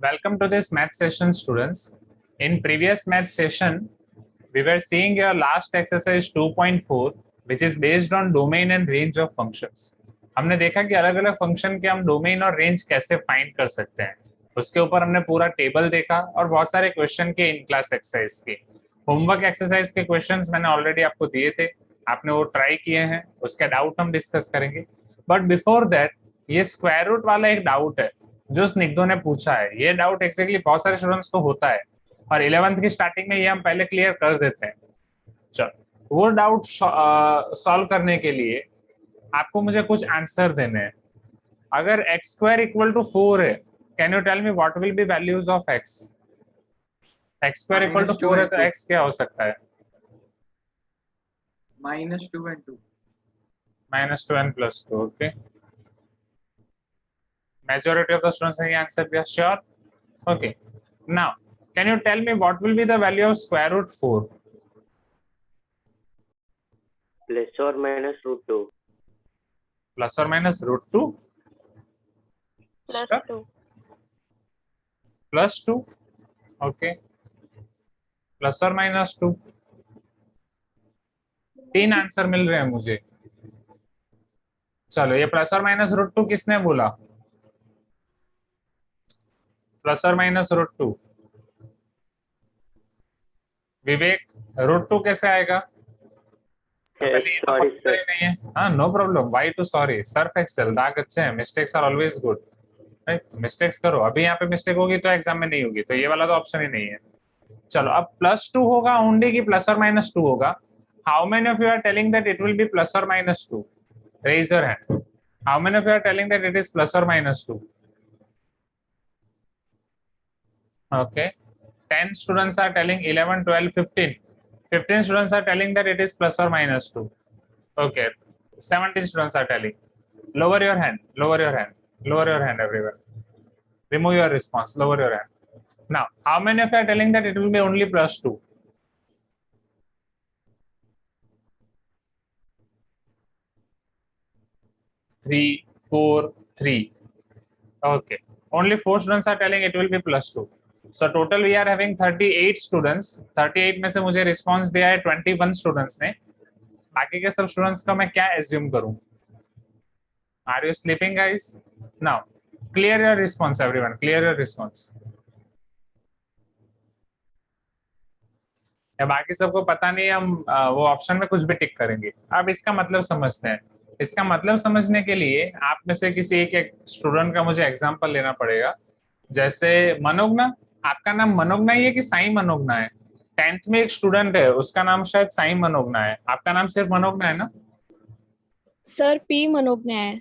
Welcome to this math session, students. In previous math session, we were seeing your last exercise 2.4, which is based on domain and range of functions. हमने देखा कि अलग अलग function के हम domain और range कैसे find कर सकते हैं. उसके ऊपर हमने पूरा टेबल देखा और बहुत सारे क्वेश्चन के इन क्लास एक्सरसाइज के होमवर्क एक्सरसाइज के क्वेश्चंस मैंने ऑलरेडी आपको दिए थे. आपने वो ट्राई किए हैं, उसके डाउट हम डिस्कस करेंगे. बट बिफोर दैट, ये स्क्वायर रूट वाला एक डाउट है जो स्निग्धो ने पूछा है. ये डाउट एक्जैक्टली बहुत सारे स्टूडेंट्स को होता है और 11th की स्टार्टिंग में ये हम पहले क्लियर कर देते हैं. चलो, वो डाउट सॉल्व करने के लिए आपको मुझे कुछ आंसर देने हैं. अगर एक्स स्क्वायर इक्वल टू 4 है, can you tell me what will be values of X? X square equal to 4 है तो एक्स क्या हो सकता है? -2 and 2. -2 and +2. Okay, majority of the students have answered. We are sure. Okay, now can you tell me what will be the value of square root 4? Plus or minus root 2. Plus or minus root 2? Plus Sure. 2. Plus 2. Okay, plus or minus 2. तीन answer मिल रहे हैं मुझे. चलो, ये plus और minus root 2 किसने बोला? Plus और माइनस रूट 2 विवेक. रूट 2 कैसे आएगा? Sorry, sir. नहीं है. हाँ, no problem. Why to sorry. Surf Excel, दाग अच्छे हैं. Mistakes are always good. Mistakes करो. अभी यहाँ पे मिस्टेक होगी तो एग्जाम में नहीं होगी, तो ये वाला तो ऑप्शन ही नहीं है. चलो, अब +2 होगा ओनली की प्लस और माइनस 2 होगा? How many of you are telling that it will be plus और minus 2? Raise your hand. How many of you are telling that it is plus और minus 2? Okay, 10 students are telling, 11, 12, 15. 15 students are telling that it is plus or minus 2. Okay, 17 students are telling. Lower your hand, lower your hand, lower your hand everyone. Remove your response, lower your hand. Now, how many of you are telling that it will be only plus 2? Three, 4, 3. Okay, only 4 students are telling it will be plus 2. So total we are having 38 students. 38 में से मुझे response दिया है 21 students ने. बाकी के सब students का मैं क्या एज्यूम करूं? Are you sleeping guys? Now clear your response everyone, clear your response. या बाकी सबको पता नहीं, हम वो ऑप्शन में कुछ भी टिक करेंगे. अब इसका मतलब समझते हैं. इसका मतलब समझने के लिए आप में से किसी एक स्टूडेंट का मुझे एग्जांपल लेना पड़ेगा. जैसे मनोगना. आपका नाम मनोगना ही है कि साई मनोगना है? 10th में एक स्टूडेंट है, उसका नाम शायद साई मनोगना है. आपका नाम सिर्फ मनोगना है ना? सर पी मनोगना है.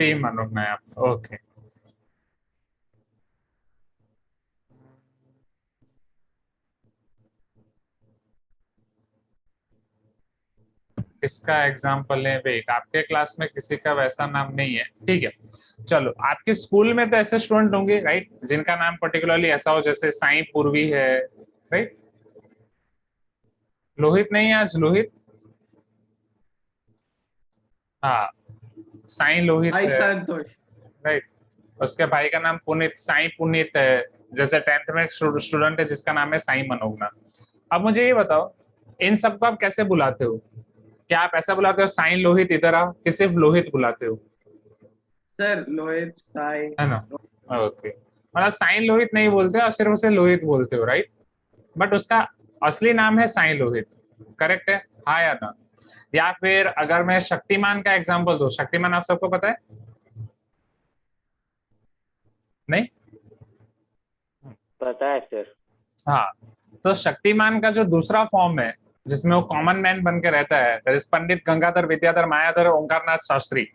पी मनोगना है आपका. ओके, इसका एग्जांपल लें. वेट, आपके क्लास में किसी का वैसा नाम नहीं है, ठीक है. चलो, आपके स्कूल में तो ऐसे स्टूडेंट होंगे राइट, जिनका नाम पर्टिकुलरली ऐसा हो, जैसे साई पूर्वी है राइट. लोहित नहीं है आज? लोहित, हाँ, साई लोहित Hi, है Santosh. राइट. उसके भाई का नाम पुनीत, साई पुनीत है. जैसे 10th में एक स्टूडेंट है जिसका नाम है साई मनोगना. अब मुझे ये बताओ, इन सबको आप कैसे बुलाते हो? क्या आप ऐसा बुलाते हो साई लोहित इधर आओ, कि सिर्फ लोहित बुलाते हो? Sir, Lohit, Sai. है ना? ओके, मतलब साई लोहित नहीं बोलते, आप सिर्फ उसे लोहित बोलते हो राइट. बट उसका असली नाम है साई लोहित. करेक्ट है? हाँ या ना? या फिर अगर मैं शक्तिमान का एग्जांपल दूं, शक्तिमान आप सबको पता है? नहीं पता है सर. हाँ, तो शक्तिमान का जो दूसरा फॉर्म है जिसमें वो कॉमन मैन बन के रहता है, that is Pandit Gangadhar Vidyadhar Mayadhar Omkarnath Shastri.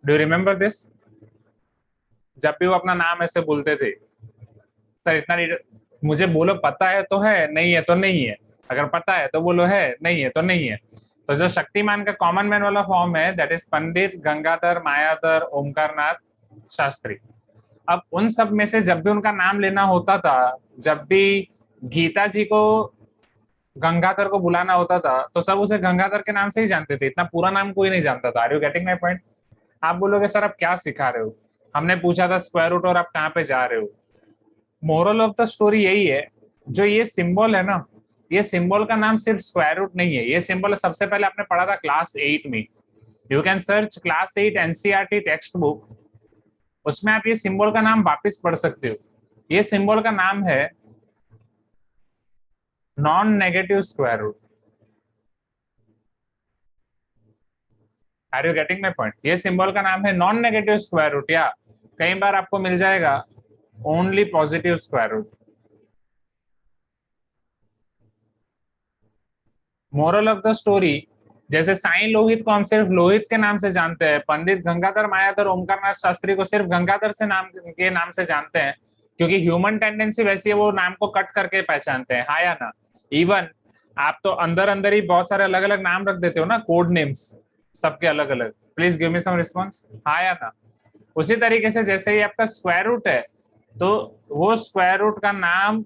Do you remember this? जब भी वो अपना नाम ऐसे बोलते थे, सर इतना मुझे बोलो, पता है तो है, नहीं है तो नहीं है. अगर पता है तो बोलो है, नहीं है तो नहीं है. तो जो शक्तिमान का कॉमन मैन वाला फॉर्म है, दैट इज पंडित गंगाधर मायाधर ओंकारनाथ शास्त्री. अब उन सब में से जब भी उनका नाम लेना होता था, जब भी गीता जी को गंगाधर को बुलाना होता था, तो सब उसे गंगाधर के नाम से ही जानते थे. इतना पूरा नाम कोई नहीं जानता था. Are you getting my point? आप बोलोगे सर आप क्या सिखा रहे हो? हमने पूछा था स्क्वायर रूट और आप कहाँ पे जा रहे हो? मोरल ऑफ द स्टोरी यही है, जो ये सिंबल है ना, ये सिंबल का नाम सिर्फ स्क्वायर रूट नहीं है। ये सिंबल सबसे पहले आपने पढ़ा था क्लास 8 में। You can search class 8 NCERT text book, उसमें आप ये सिंबल का नाम वापस पढ़ सकते हो। ये सिंबल का नाम है non negative square root. Are you getting my point? ये सिंबल का नाम है नॉन नेगेटिव स्क्वायर रूट, या कई बार आपको मिल जाएगा only positive square root. Moral of the story, जैसे साईं लोहित को हम सिर्फ लोहित के नाम से जानते हैं, पंडित गंगाधर मायाधर ओमकारनाथ शास्त्री को सिर्फ गंगाधर से नाम से जानते हैं, क्योंकि ह्यूमन टेंडेंसी वैसी है, वो नाम को कट करके पहचानते हैं, हाँ या ना? इवन आप तो अंदर अंदर ही बहुत सारे अलग अलग नाम रख देते हो ना, कोड नेम्स सबके अलग अलग। Please give me some response, हाँ या ना? उसी तरीके से जैसे ही आपका स्क्वायर रूट है, तो वो स्क्वायर रूट का नाम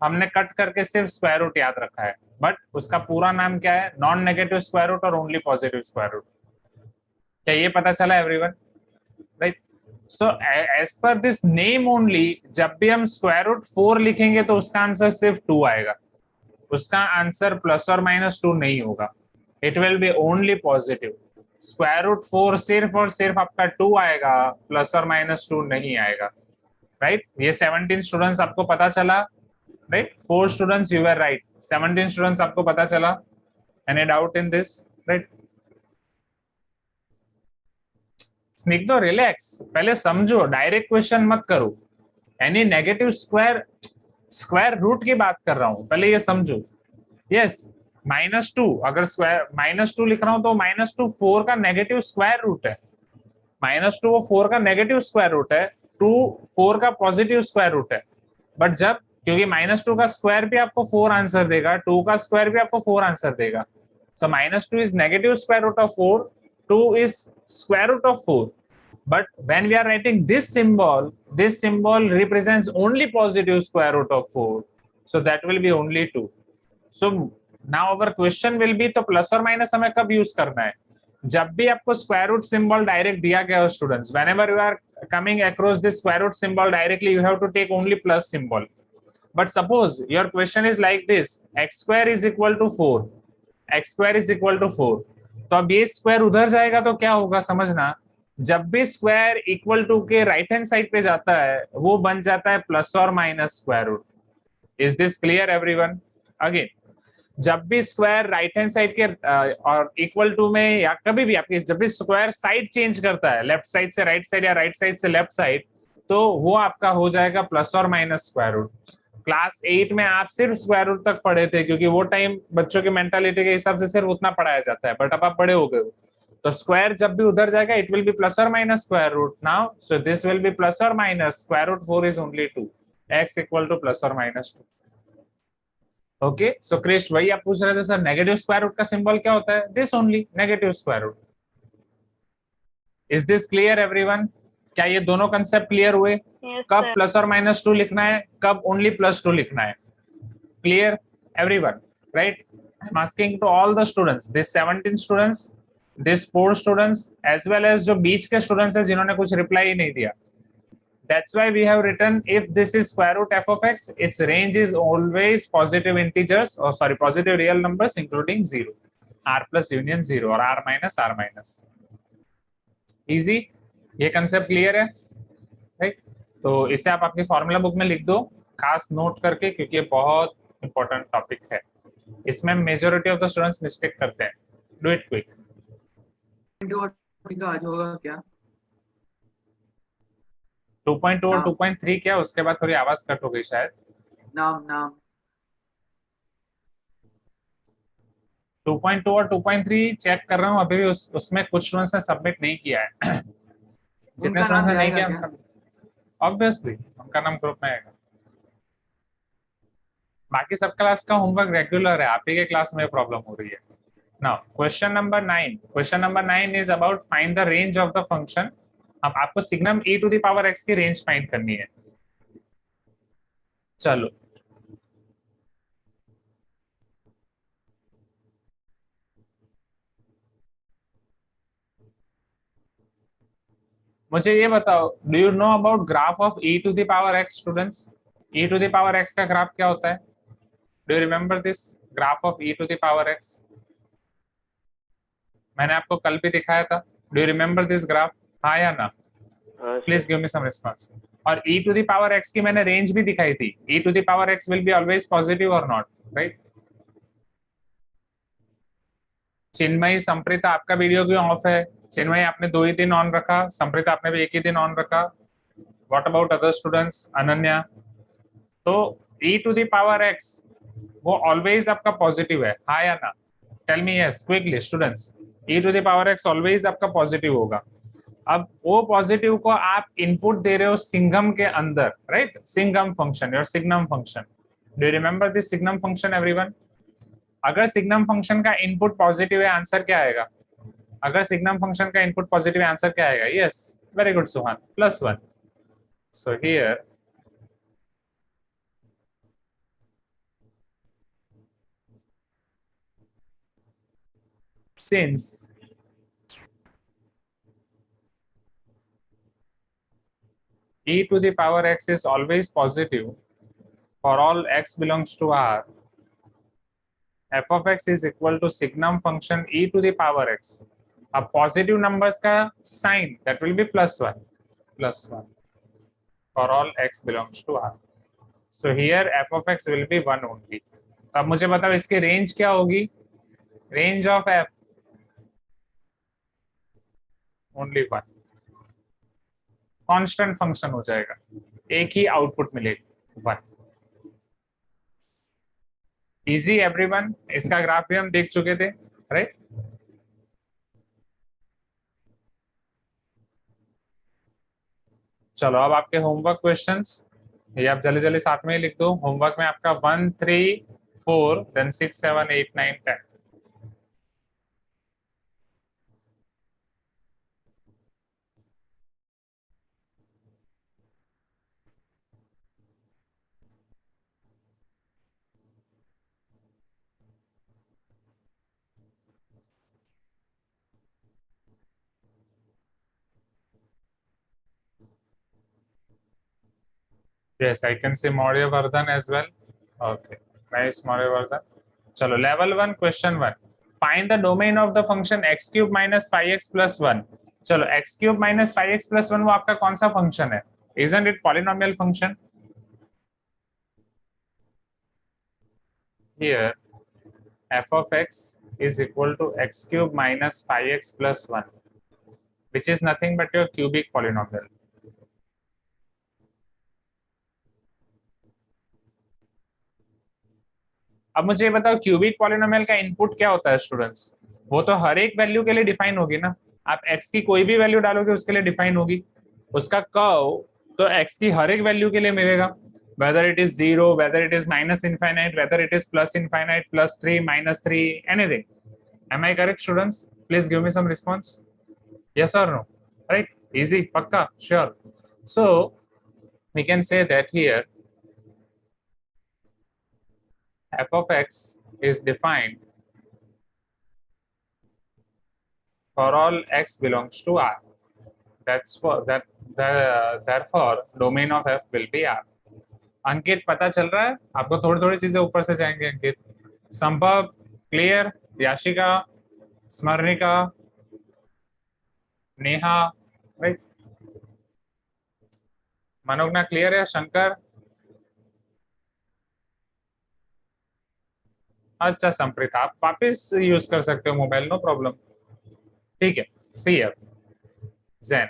हमने कट करके सिर्फ स्क्वायर रूट याद रखा है, बट उसका पूरा नाम क्या है? नॉन नेगेटिव स्क्वायर रूट और ओनली पॉजिटिव स्क्वायर रूट। क्या ये पता चला everyone? Right. So as per this name only, जब भी हम स्क्वायर रूट 4 लिखेंगे तो उसका आंसर सिर्फ 2 आएगा, उसका आंसर प्लस और माइनस 2 नहीं होगा, it will be only positive. Square root 4 सिर्फ और सिर्फ आपका 2 आएगा, प्लस और माइनस 2 नहीं आएगा, राइट? ये 17 स्टूडेंट्स आपको पता चला, right? 4 students you were right, 17 students आपको पता चला। Any doubt in this? Right, Snigdho relax, पहले समझो, डायरेक्ट क्वेश्चन मत करो। एनी नेगेटिव स्क्वायर रूट की बात कर रहा हूं, पहले ये समझो। यस, -2, अगर स्क्वायर -2 लिख रहा हूं तो -2 4 का नेगेटिव स्क्वायर रूट है, -2 वो 4 का नेगेटिव स्क्वायर रूट है, 2 4 का पॉजिटिव स्क्वायर रूट है। बट जब, क्योंकि -2 का स्क्वायर भी आपको 4 आंसर देगा, 2 का स्क्वायर भी आपको 4 आंसर देगा, so -2 is negative square root of 4, 2 is square root of 4. But when we are writing this symbol represents only positive square root of 4. So that will be only 2. So now our question will be, तो plus और minus हमें कब use करना है? जब भी आपको square root symbol direct दिया गया हो students, whenever you are coming across this square root symbol directly, you have to take only plus symbol. But suppose your question is like this, x square is equal to 4, x square is equal to 4, तो अब ये square उधर जाएगा तो क्या होगा समझना, जब भी स्क्वायर इक्वल टू के राइट हैंड साइड पे जाता है वो बन जाता है प्लस और minus square root. Is this clear everyone? Again, जब भी स्क्वायर राइट हैंड साइड के और इक्वल टू में, या कभी भी आपकी जब भी स्क्वायर साइड चेंज करता है, लेफ्ट साइड से राइट साइड या राइट साइड से लेफ्ट साइड, तो वो आपका हो जाएगा प्लस और माइनस स्क्वायर रूट। क्लास 8 में आप सिर्फ स्क्वायर रूट तक पढ़े थे, क्योंकि वो टाइम बच्चों की मेंटालिटी के हिसाब से सिर्फ उतना पढ़ाया जाता है, बट अब आप बड़े हो गए हो, तो स्क्वायर जब भी उधर जाएगा इट विल बी प्लस और minus square root now, so this will be plus और minus square root 4 is only 2, x equal to plus और माइनस 2। ओके, सो क्रिश, वही आप पूछ रहे थे सर, नेगेटिव स्क्वायर रूट का सिंबल क्या होता है? This only, negative square root. Is this clear everyone? क्या ये दोनों कंसेप्ट क्लियर हुए? कब प्लस और माइनस 2 लिखना है, कब ओनली प्लस 2 लिखना है? Clear everyone? Right, I am asking to all the students, this 17 students, this 4 students, as well as जो बीच के स्टूडेंट्स हैं जिन्होंने कुछ रिप्लाई ही नहीं दिया। That's why we have written, if this is square root f of x, its range is always positive integers, or sorry, positive real numbers including 0, r plus union 0 और r minus r minus. Easy, ये concept clear है? Right, तो इसे आप आपकी formula book में लिख दो, खास नोट करके, क्योंकि ये बहुत इंपॉर्टेंट टॉपिक है, इसमें majority of the students mistake करते हैं। Do it quick. आज होगा क्या? 2.2 और 2.3 क्या? उसके बाद थोड़ी आवाज कट हो गई शायद। नाम 2.2 और 2.3 चेक कर रहा हूँ अभी भी, उसमें कुछ स्टूडेंट्स ने सबमिट नहीं किया है। जितने स्टूडेंट्स ने नहीं किया, ऑब्वियसली उनका नाम ग्रुप में आएगा। बाकी सब क्लास का होमवर्क रेगुलर है, आप ही के क्लास में प्रॉब्लम हो रही है। Now question number 9 is about find the range of the function. अब आपको signum e to the power x की रेंज फाइंड करनी है। चलो, मुझे ये बताओ, do you know about graph of e to the power x students? E to the power x का ग्राफ क्या होता है? Do you remember this graph of e to the power x? मैंने आपको कल भी दिखाया था. Do you remember this graph? हाँ या ना? हाँ please sir. Give me some response. और e to the power x की मैंने रेंज भी दिखाई थी. e to the power x will be always positive और नॉट, राइट? चिन्मयी, संप्रीता, आपका वीडियो क्यों ऑफ है? चिन्मयी आपने 2 ही दिन ऑन रखा, संप्रीता आपने भी 1 ही दिन ऑन रखा. What about other students? Ananya. तो e to the power x वो ऑलवेज आपका पॉजिटिव है, हाँ या ना? Tell me yes quickly students. e to the power x always आपका पॉजिटिव होगा. अब वो पॉजिटिव को आप इनपुट दे रहे हो सिंघम के अंदर, right? Singham function, your signum function. Do you remember this signum function everyone? अगर सिग्नम फंक्शन का इनपुट पॉजिटिव है, आंसर क्या आएगा? अगर सिग्नम फंक्शन का इनपुट पॉजिटिव है, आंसर क्या आएगा? Yes, very good Suhan, +1. So here since e to the power x is always positive for all x belongs to R, f of x is equal to signum function e to the power x. अब positive numbers का sign that will be +1 for all x belongs to R. So here f of x will be 1 only. अब मुझे बताओ इसकी range क्या होगी? Range of f only 1. Constant function हो जाएगा, एक ही आउटपुट मिलेगी 1. Easy everyone. इसका ग्राफ भी हम देख चुके थे, राइट? चलो अब आपके होमवर्क क्वेश्चंस ये आप जल्दी जल्दी साथ में ही लिख दो. होमवर्क में आपका 1, 3, 4 then 6, 7, 8, 9, 10. Yes, I can see Maurya Vardhan as well. Okay, nice Maurya Vardhan. चलो level 1 question 1. Find the domain of the function x cube minus 5x plus 1. चलो x cube minus 5x plus 1 वो आपका कौन सा function है? Isn't it polynomial function? Here f of x is equal to x cube minus 5x plus 1, which is nothing but your cubic polynomial. अब मुझे ये बताओ क्यूबिक पॉलिनोमियल का इनपुट क्या होता है स्टूडेंट्स? वो तो हर एक वैल्यू के लिए डिफाइन होगी ना. आप x की कोई भी वैल्यू डालोगे उसके लिए डिफाइन होगी. उसका कर्व तो x की हर एक वैल्यू के लिए मिलेगा, whether it is 0, whether it is minus infinite, whether it is plus infinite, +3, -3, anything. Am I correct students? Please give me some response. Yes और नो? राइट? इजी? पक्का? Sure? So we can say that here f of x is defined for all x belongs to R. That's for that. Therefore, domain of f will be R. अंकित पता चल रहा है आपको? थोड़ी थोड़ी चीजें ऊपर से जाएंगे. Ankit, Sambhav, clear? Yashika, Smaranika, Neha, right? Manogna clear है? शंकर? अच्छा संप्रीता, आप वापस यूज कर सकते हो मोबाइल, नो प्रॉब्लम. ठीक है. सी अब जेन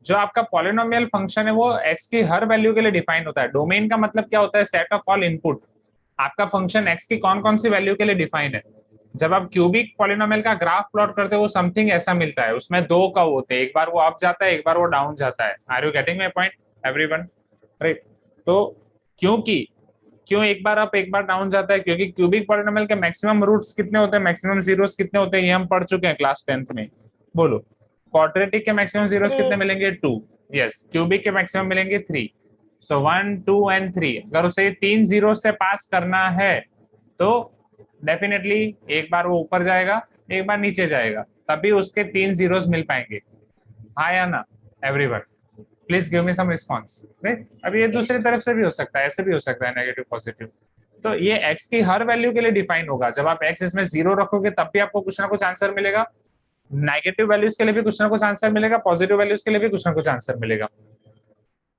जो आपका पॉलिनोमियल फंक्शन है वो x की हर वैल्यू के लिए डिफाइन होता है. डोमेन का मतलब क्या होता है? Set of all input. आपका फंक्शन x की कौन कौन सी वैल्यू के लिए डिफाइन है? जब आप क्यूबिक पॉलिनोमियल का ग्राफ प्लॉट करते हो वो समथिंग ऐसा मिलता है. उसमें 2 कर्व होते हैं, एक बार वो अप जाता है, एक बार वो डाउन जाता है. Are you getting my point everyone? Right? तो क्यों एक बार अप एक बार डाउन जाता है? क्योंकि क्यूबिक पॉलिनोमियल के मैक्सिमम रूट्स कितने होते हैं, मैक्सिमम जीरोस कितने होते हैं, ये हम पढ़ चुके हैं क्लास 10th में. बोलो. क्वाड्रेटिक के मैक्सिमम जीरोस कितने मिलेंगे? 2. यस. क्यूबिक के मैक्सिमम मिलेंगे 3. सो 1, 2 एंड 3. अगर उसे 3 जीरो से पास करना है तो डेफिनेटली एक बार वो ऊपर जाएगा, एक बार नीचे जाएगा, तभी उसके 3 जीरोस मिल पाएंगे. हाँ या ना everyone? Please give me some response. Right, अब ये दूसरी तरफ से भी हो सकता है, ऐसे भी हो सकता है, नेगेटिव पॉजिटिव। तो ये x की हर वैल्यू के लिए डिफाइन होगा। जब आप x इसमें 0 रखोगे तब भी आपको कुछ ना कुछ आंसर मिलेगा, नेगेटिव वैल्यूज के लिए भी कुछ ना कुछ आंसर मिलेगा, पॉजिटिव वैल्यूज के लिए भी कुछ ना कुछ आंसर मिलेगा।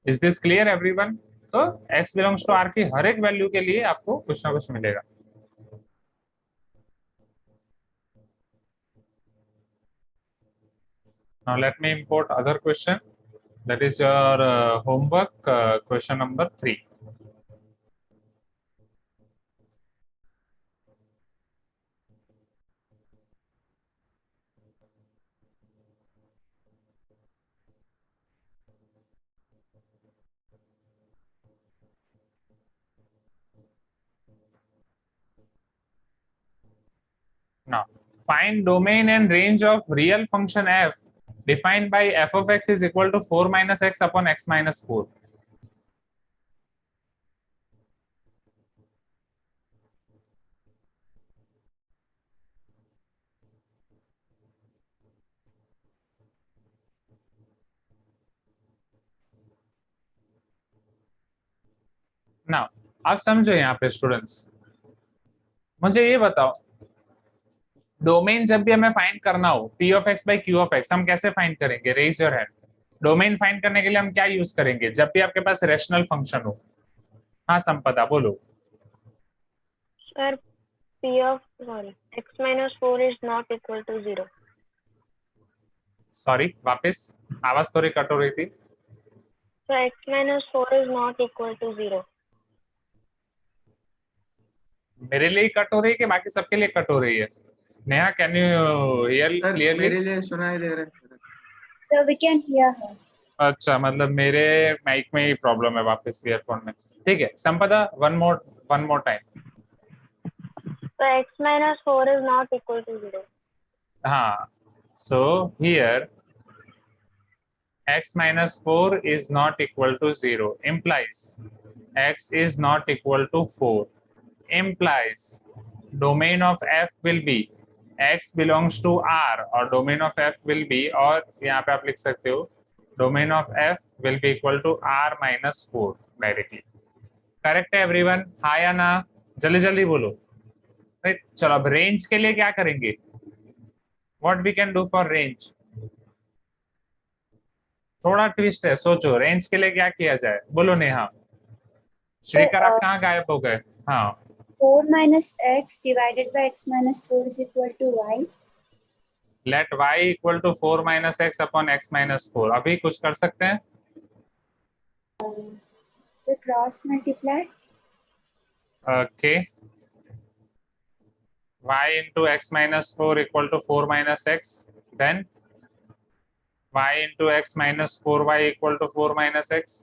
Is this clear everyone? तो x बिलोंग्स टू r की हर एक वैल्यू के लिए आपको कुछ ना कुछ मिलेगा। Now let me import other question. That is your homework, question number 3. Now, find domain and range of real function f defined by f of x is equal to 4 minus x upon x minus 4. Now, आप समझो यहाँ पे students, मुझे ये बताओ, domain जब भी हमें फाइंड करना हो p of x by q of x, हम कैसे फाइंड करेंगे? Raise your hand. Domain find करने के लिए हम क्या यूज करेंगे जब भी आपके पास रेशनल फंक्शन हो? हाँ संपदा बोलो। Sir, x minus 4 is not equal to 0. Sorry, वापस आवाज थोड़ी कट हो रही थी। So x minus 4 is not equal to 0. मेरे लिए कट हो रही है कि बाकी सबके लिए कट हो रही है? Neha, can you here sir clearly? मेरे लिए सुनाई दे रहा है। Sir, we can hear her. अच्छा, मतलब मेरे माइक में ही प्रॉब्लम है, वापस ईयरफोन में। ठीक है संपदा, one more time. So x minus 4 is not equal to 0. हाँ, so here x minus 4 is not equal to 0 implies x is not equal to 4 implies domain of f will be x belongs to r और domain of f will be, और यहाँ पे आप लिख सकते हो domain of f will be equal to r minus 4 directly. Correct है everyone? हाँ या ना? जल्दी जल्दी बोलो। राइट, चलो अब रेंज के लिए क्या करेंगे? What we can do for range? थोड़ा ट्विस्ट है, सोचो रेंज के लिए क्या किया जाए, बोलो नेहा। श्रीकर आप कहाँ गायब हो गए? हाँ, 4 minus x divided by x minus 4 is equal to y. Let y equal to 4 minus x upon x minus 4। अभी कुछ कर सकते हैं? So cross multiply. Okay, y into x minus 4 equal to 4 minus x, then y into x minus 4y equal to 4 minus x।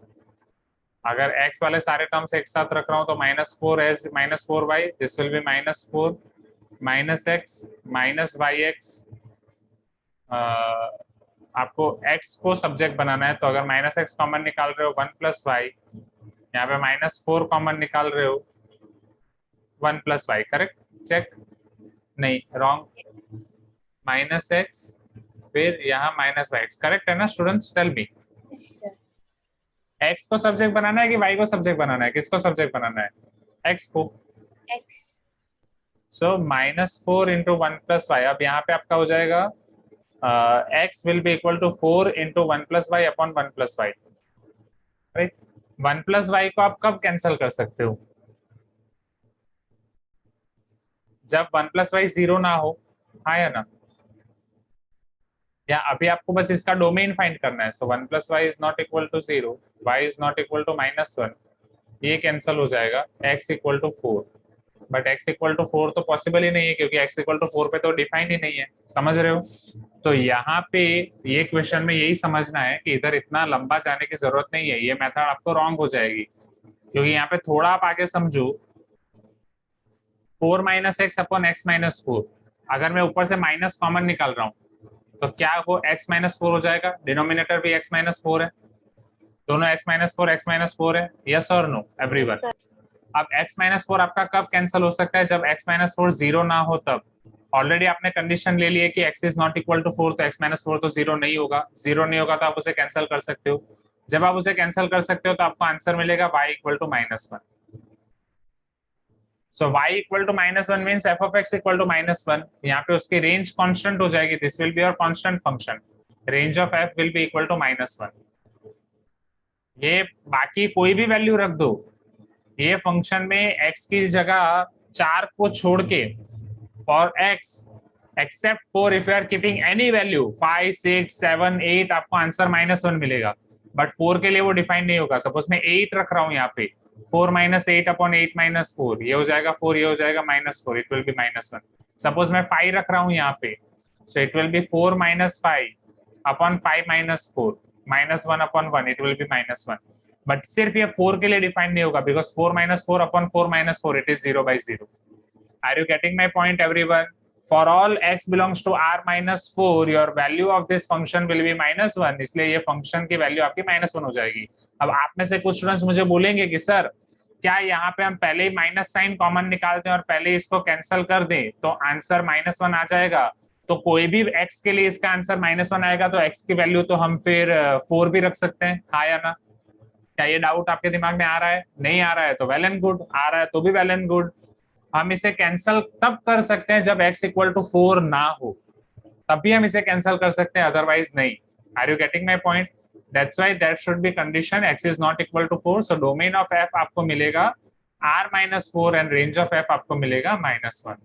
अगर x वाले सारे terms एक साथ रख रहा हूं तो -4 as -4y, this will be -4 minus x minus y x. आपको x को सब्जेक्ट बनाना है, तो अगर -x कॉमन निकाल रहे हो 1 प्लस वाई, यहाँ पे -4 कॉमन निकाल रहे हो 1 प्लस वाई। करेक्ट? चेक, नहीं रॉन्ग, -x फिर यहाँ -y। करेक्ट है ना students? Tell me, Yes, sir. x को सब्जेक्ट बनाना है कि y को सब्जेक्ट बनाना है? किसको सब्जेक्ट बनाना है? x को। X. So -4 into 1 plus y. अब यहाँ पे आपका हो जाएगा x will be equal to 4 into 1 plus y upon 1 plus y. Right, 1 plus y को आप कब कैंसिल कर सकते हो? जब 1 प्लस वाई 0 ना हो। हाँ या ना? या अभी आपको बस इसका डोमेन फाइंड करना है। So 1 plus y is not equal to 0, y is not equal to -1, ये कैंसिल हो जाएगा, x equal to 4। But x equal to 4 तो पॉसिबल ही नहीं है, क्योंकि x इक्वल टू 4 पे तो डिफाइन ही नहीं है। समझ रहे हो? तो यहाँ पे ये क्वेश्चन में यही समझना है कि इधर इतना लंबा जाने की जरूरत नहीं है, ये मेथड आपको रॉन्ग हो जाएगी। क्योंकि यहाँ पे थोड़ा आप आगे समझो, 4 minus x upon x minus 4, अगर मैं ऊपर से माइनस कॉमन निकाल रहा हूँ तो क्या वो x माइनस 4 हो जाएगा? डिनोमिनेटर भी x माइनस 4 है, दोनों x माइनस 4 है। यस और नो एवरीवन? अब x माइनस 4 आपका कब कैंसिल हो सकता है? जब x माइनस 4 0 ना हो तब। ऑलरेडी आपने कंडीशन ले ली है कि x is not equal to 4, तो x माइनस 4 तो 0 नहीं होगा। 0 नहीं होगा तो आप उसे कैंसिल कर सकते हो। जब आप उसे कैंसिल कर सकते हो तो आपको आंसर मिलेगा y equal to -1. So y equal to -1 means f of x equal to -1. यहाँ पे उसकी रेंज कांस्टेंट हो जाएगी. This will be your constant function. Range of f will be equal to -1. ये बाकी कोई भी वैल्यू रख दो. ये फंक्शन में x की जगह 4 को छोड़ के for x except 4 if you are keeping any value 5, 6, 7, 8 आपको आंसर -1 मिलेगा. बट 4 के लिए वो डिफाइन नहीं होगा. सपोज मैं 8 रख रहा हूँ यहाँ पे 4 - 8 अपॉन 8 - 4 ये हो जाएगा 4, ये हो जाएगा -4. It will be -1. सपोज मैं 5 रख रहा हूँ यहाँ पे so it will be 4 - 5 upon 5 - 4 -1 upon 1 it will be -1. But सिर्फ ये 4 के लिए डिफाइन नहीं होगा because 4 - 4 upon 4 - 4 it is 0/0. Are you getting my point everyone? For all x belongs to r - 4 your value of this function will be -1. इसलिए ये function की value आपकी -1 हो जाएगी. अब आप में से कुछ स्टूडेंट्स मुझे बोलेंगे कि सर क्या यहाँ पे हम पहले ही माइनस साइन कॉमन निकालते हैं और पहले इसको कैंसिल कर दें तो आंसर -1 आ जाएगा? तो कोई भी x के लिए इसका आंसर -1 आएगा तो x की वैल्यू तो हम फिर 4 भी रख सकते हैं. हाँ या ना? क्या ये डाउट आपके दिमाग में आ रहा है? नहीं आ रहा है तो वेल एंड गुड. आ रहा है तो भी वेल एंड गुड. हम इसे कैंसिल तब कर सकते हैं जब x इक्वल टू 4 ना हो, तभी हम इसे कैंसिल कर सकते हैं, अदरवाइज नहीं. Are you getting my point? That's why that should be condition x is not equal to 4. So domain of f आपको मिलेगा r - 4 and range of f आपको मिलेगा -1.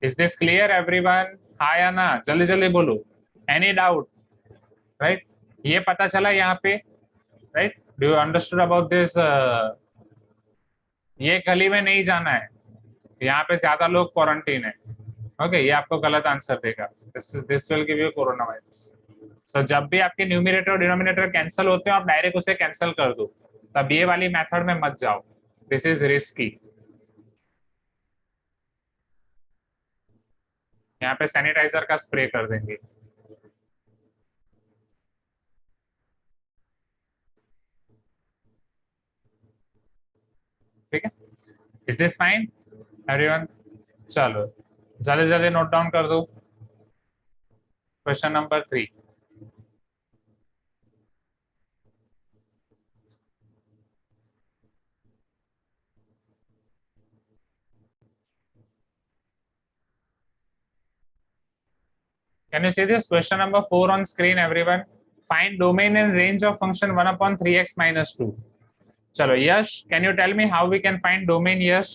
Is this clear everyone? हाँ या ना? जल्दी जल्दी बोलो. Any doubt? राइट, ये पता चला यहाँ पे. Right, do you understood about this? ये गली में नहीं जाना है, यहाँ पे ज्यादा लोग क्वारंटीन है. ओके, ये आपको गलत आंसर देगा. This will give you corona virus. So जब भी आपके न्यूमरेटर और डिनोमिनेटर कैंसिल होते हैं आप डायरेक्ट उसे कैंसिल कर दो. तब ये वाली मेथड में मत जाओ. This is risky. यहाँ पे सैनिटाइजर का स्प्रे कर देंगे. ठीक है, इज दिस फाइन एवरीवन? चलो जल्दी जल्दी नोट डाउन कर दो. Question number 3. Can you see this question number 4 on screen everyone? Find domain and range of function 1 upon 3x minus 2. चलो यश, can you tell me how we can find domain? यश,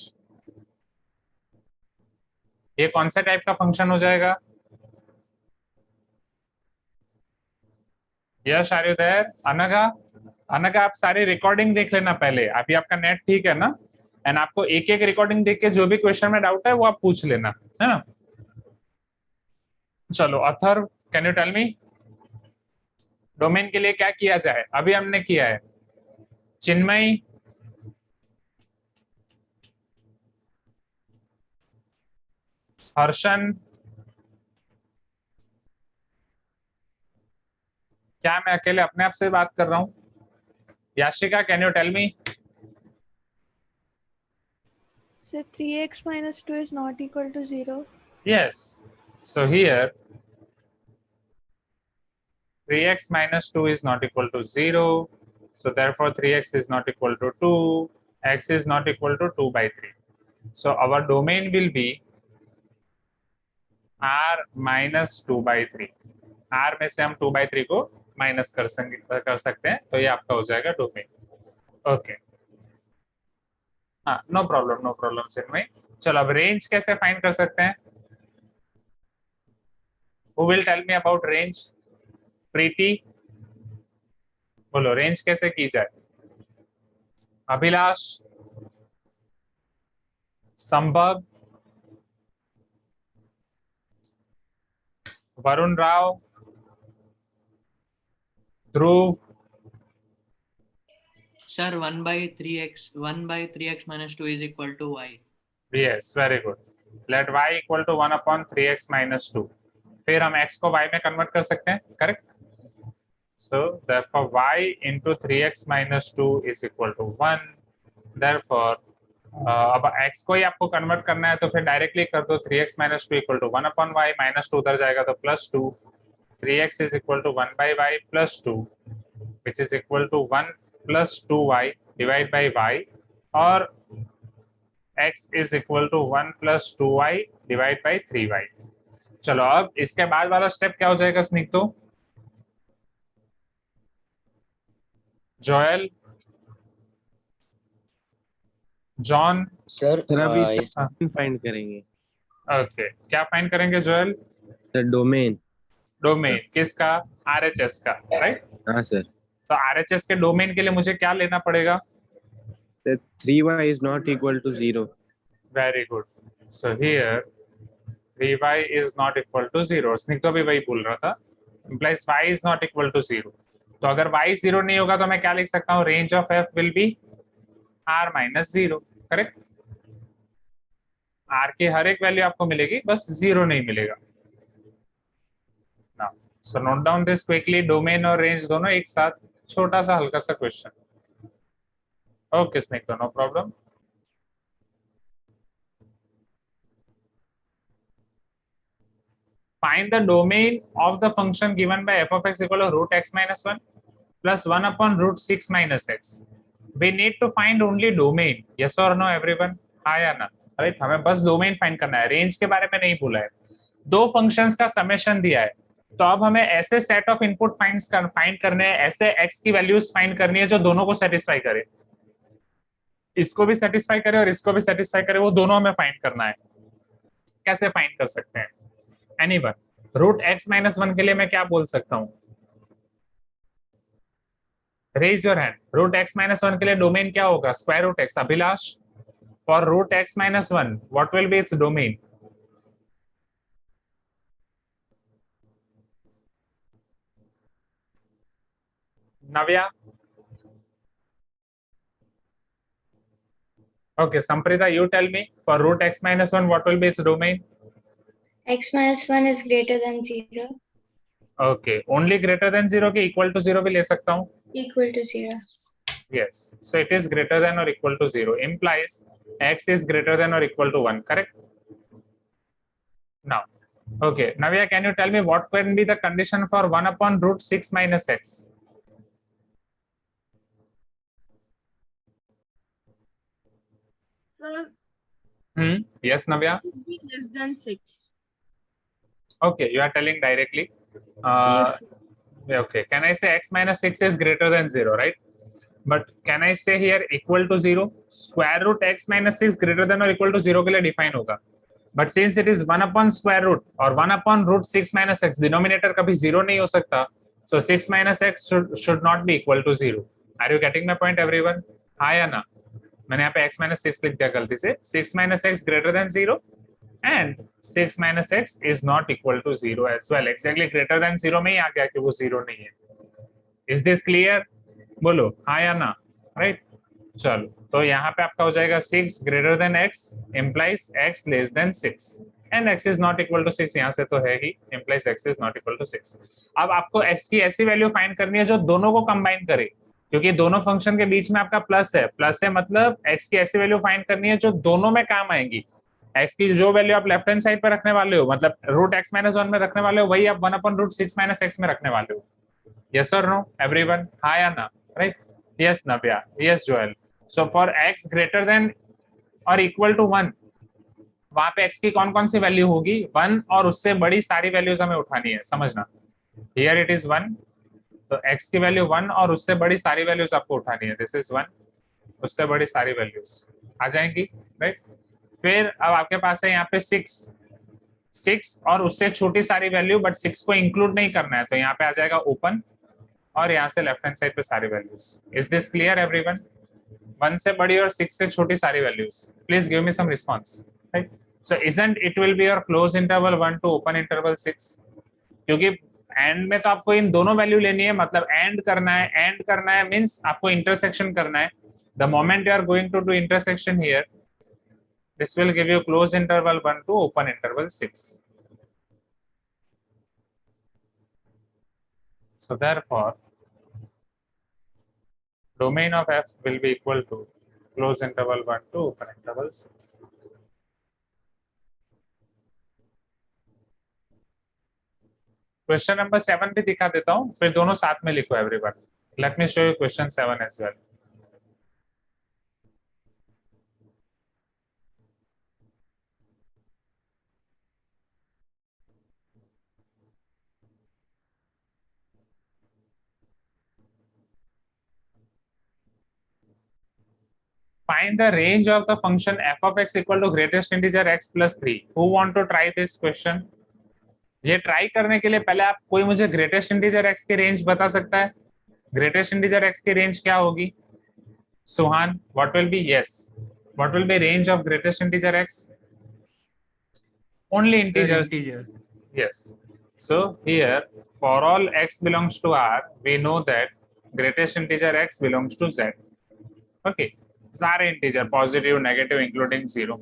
ये कौन सा type का function हो जाएगा? Yash, are you there? Anagha, Anagha आप सारी recording देख लेना पहले. अभी आपका नेट ठीक है ना? एंड आपको एक एक रिकॉर्डिंग देख के जो भी क्वेश्चन में डाउट है वो आप पूछ लेना, है ना? चलो Atharva, can you tell me domain के लिए क्या किया जाए? अभी हमने किया है. चिन्मय, हर्षन, क्या मैं अकेले अपने आप से बात कर रहा हूं? Yashika, can you tell me? So 3x minus 2 is not equal to 0. Yes. So here 3x minus 2 is not equal to 0. So therefore 3x is not equal to 2. X is not equal to 2/3. So our domain will be r minus 2/3. r में से हम 2/3 को minus कर सकते हैं, तो ये आपका हो जाएगा डोमेन. ओके, हाँ, नो प्रॉब्लम, नो प्रॉब्लम चिन्मय. चलो अब रेंज कैसे फाइंड कर सकते हैं? Who will tell me about range? प्रीति, बोलो रेंज कैसे की जाए? अभिलाष, संभव, वरुण राव, ध्रुव. Sir, 1/3x minus 2 is equal to y. Yes, very good. Let y equal to 1 upon 3x minus 2. फिर हम x को y में कन्वर्ट कर सकते हैं, correct? So therefore y into 3x minus 2 is equal to 1. Therefore अब x को ही आपको कन्वर्ट करना है तो फिर डायरेक्टली कर दो 3x minus two equal to 1/y minus two उधर जाएगा तो +2 3x is equal to 1/y plus 2 which is equal to 1 plus 2y divide by y और x is equal to 1 plus 2y divide by 3y। चलो अब इसके बाद वाला step क्या हो जाएगा Snigdho? Joel, John, sir sir अभी हाँ। फाइंड करेंगे ओके, क्या फाइंड करेंगे जोएल? Sir domain. डोमेन किसका? RHS का, राइट? हाँ सर। तो RHS के डोमेन के लिए मुझे क्या लेना पड़ेगा? Sir 3y is not equal to 0। Very good. So here 3y is not equal to 0। Snigdha तो भी वही बोल रहा था, implies y is not equal to 0। तो अगर y 0 नहीं होगा तो मैं क्या लिख सकता हूँ? Range of f will B r minus 0, correct? r की हर एक वैल्यू आपको मिलेगी, बस 0 नहीं मिलेगा। Now so note down this quickly, domain और रेंज दोनों एक साथ, छोटा सा हल्का सा question. Okay Snigdha, no problem. Find the domain of the function given by f of x equal to root x minus 1 plus 1 upon root 6 minus x. We need to find only domain. Yes or no everyone? हाँ या ना? Right, हमें बस domain find करना है, range के बारे में नहीं बोला है। दो फंक्शंस का समेशन दिया है, तो अब हमें ऐसे सेट ऑफ इनपुट फाइंड करने हैं, ऐसे x की वैल्यूज फाइंड करनी है जो दोनों को सेटिस्फाई करे, इसको भी सेटिस्फाई करे और इसको भी सेटिस्फाई करे, वो दोनों हमें फाइंड करना है। कैसे फाइंड कर सकते हैं? एनीवन? रूट x माइनस 1 के लिए मैं क्या बोल सकता हूं? Raise your hand. Root x minus 1 के लिए डोमेन क्या होगा? Square root x। Abhilash, for root x minus 1 what will be its domain? Navya? Okay, Samprita, you tell me, for root x minus 1 what will be its domain? X minus 1 is greater than 0. Okay, only greater than 0 के equal to 0 भी ले सकता हूँ? Equal to 0. Yes, so it is greater than or equal to 0, implies x is greater than or equal to 1, correct? Now, okay, Navya, can you tell me what can be the condition for 1 upon root 6 minus x? Yes, Navya? Less than 6. Okay, you are telling directly. Yes. Okay, can I say x minus 6 is greater than 0, right? But can I say here equal to 0? Square root x minus 6 greater than or equal to 0 के लिए define होगा. But since it is 1 upon square root और 1 upon root 6 minus x, denominator कभी 0 नहीं हो सकता. So 6 minus x should not be equal to 0. Are you getting my point, everyone? हाँ या ना? मैंने यहाँ पे x minus 6 लिख दिया गलती से. 6 minus x greater than 0 and 6 minus x is not equal to 0 as well. Exactly greater than 0 में ही आ गया कि वो 0 नहीं है. Is this clear? बोलो हाँ या ना? राइट, चलो तो यहाँ पे आपका हो जाएगा 6 greater than x implies x less than 6 and x is not equal to 6, यहाँ से तो है ही, implies x is not equal to 6. अब आपको x की ऐसी वैल्यू फाइंड करनी है जो दोनों को कंबाइन करे, क्योंकि दोनों फंक्शन के बीच में आपका प्लस है मतलब x की ऐसी वैल्यू फाइंड करनी है जो दोनों में काम आएंगी। x की जो वैल्यू आप लेफ्ट हैंड साइड पर रखने वाले हो, मतलब रूट x माइनस 1 में रखने वाले हो, वही आप 1 अपॉन रूट 6 माइनस x में रखने वाले हो। यस और नो एवरीवन? हाँ या ना? Right, yes Navya, yes Joel. So for x greater than और इक्वल टू 1, वहां पे x की कौन कौन सी वैल्यू होगी? 1 और उससे बड़ी सारी वैल्यूज हमें उठानी है, समझना। हियर इट इज 1, तो x की वैल्यू 1 और उससे बड़ी सारी वैल्यूज आपको उठानी है। दिस इज 1, उससे बड़ी सारी वैल्यूज आ जाएंगी, राइट। फिर अब आपके पास है यहाँ पे 6 और उससे छोटी सारी वैल्यू, बट 6 को इंक्लूड नहीं करना है, तो यहाँ पे आ जाएगा ओपन और यहाँ से लेफ्ट हैंड साइड पे सारी values. Is this clear everyone? 1 से बड़ी और 6 से छोटी सारी values. Please give me some response, right. So isn't it will be your close interval 1 to open interval 6, क्योंकि एंड में तो आपको इन दोनों वैल्यू लेनी है, मतलब एंड करना है मीन्स आपको इंटरसेक्शन करना है। The moment you are going to do intersection here, this will give you close interval 1 to open interval 6. So therefore, domain of f will be equal to close interval 1 to open interval 6. Question number 7 भी दिखा देता हूँ, फिर दोनों साथ में लिखो everyone. Let me show you question 7 as well. Find the range of the function f of x equal to greatest integer x plus 3. Who want to try this question? ये ट्राई करने के लिए पहले आप कोई मुझे ग्रेटेस्ट इंटीजर x की range बता सकता है? ग्रेटेस्ट इंटीजर x की रेंज क्या होगी? सुहान, what will be? Yes, what will be range of greatest integer x? Only integers. Yes. So here for all x belongs to R, we know that greatest integer x belongs to Z. Okay. सारे integer positive negative including 0.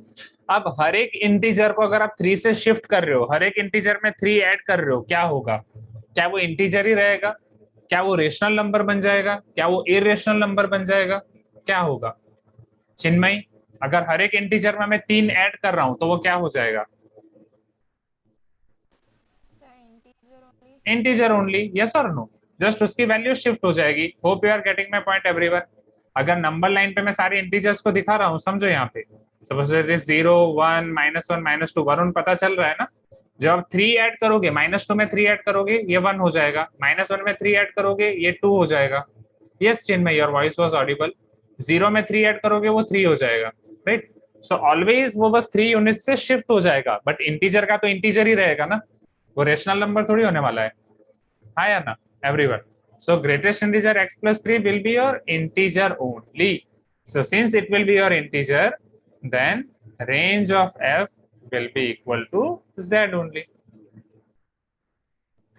अब हर एक integer को अगर आप 3 से shift कर रहे हो, हर एक इंटीजर में 3 ऐड कर रहे हो, क्या होगा? क्या वो इंटीजर ही रहेगा? क्या वो रेशनल नंबर बन जाएगा? क्या वो इरेशनल नंबर बन जाएगा? क्या होगा? चिन्मय, अगर हर एक इंटीजर में मैं 3 ऐड कर रहा हूं तो वो क्या हो जाएगा? Integer only. यस और नो? जस्ट उसकी वैल्यू शिफ्ट हो जाएगी. Hope you are getting my point everyone. अगर नंबर लाइन पे मैं सारे इंटीजर्स को दिखा रहा हूँ, समझो यहाँ पे सपोज इट इज 0 1 -1 -2 1 पता चल रहा है ना? जब आप 3 ऐड करोगे, -2 में 3 ऐड करोगे ये 1 हो जाएगा, -1 में 3 ऐड करोगे ये 2 हो जाएगा. Yes Chinmay, your voice was Audible. 0 में 3 ऐड करोगे वो 3 हो जाएगा, राइट? सो ऑलवेज वो बस 3 यूनिट से शिफ्ट हो जाएगा, बट इंटीजर का तो इंटीजर ही रहेगा ना, वो रेशनल नंबर थोड़ी होने वाला है. हाँ या ना everyone? So greatest integer x plus 3 will be your integer only. So since it will be your integer, then range of f will be equal to z only.